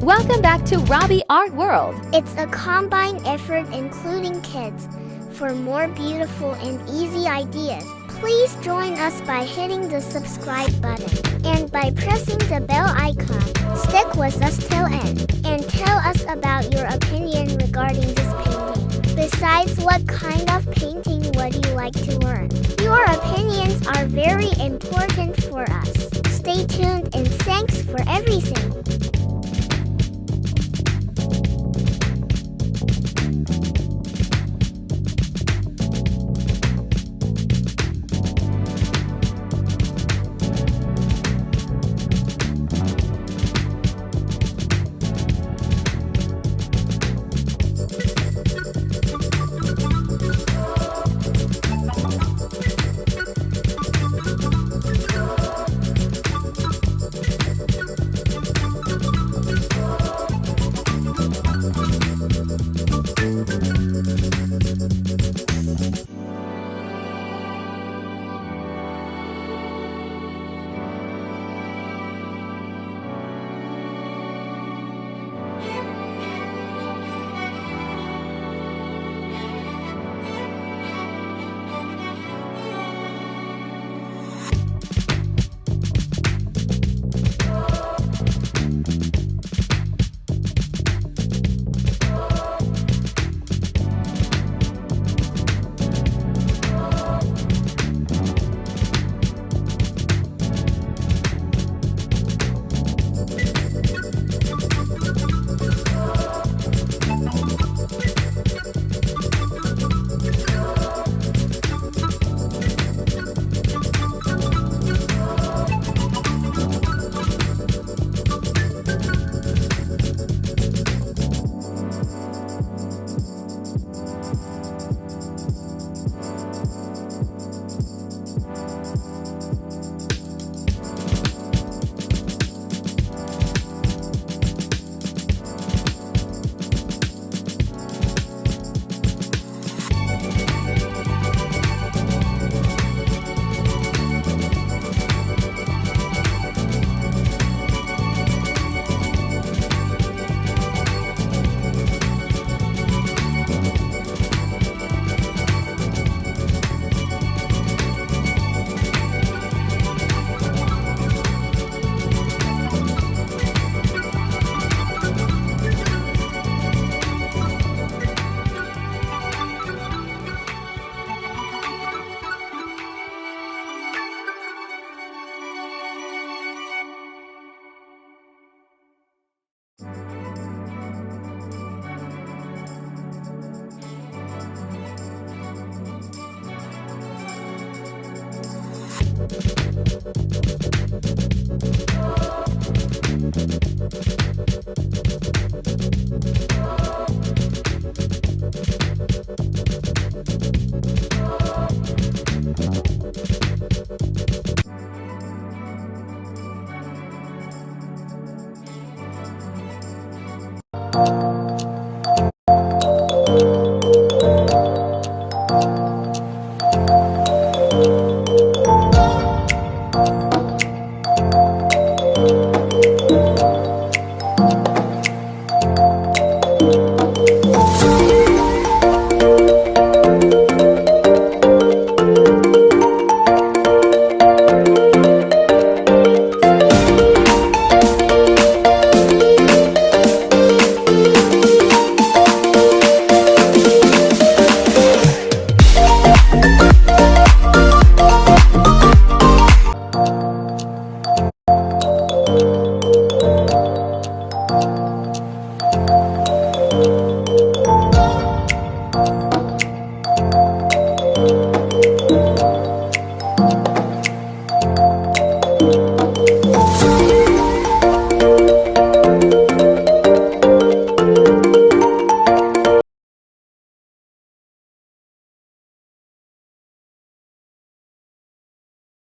Welcome back to Rabi Art World. It's a combined effort including kids. For more beautiful and easy ideas, please join us by hitting the subscribe button and by pressing the bell icon. Stick with us till end and tell us about your opinion regarding this painting. Besides, what kind of painting would you like to learn? Your opinions are very important for us. Stay tuned and thanks for everything.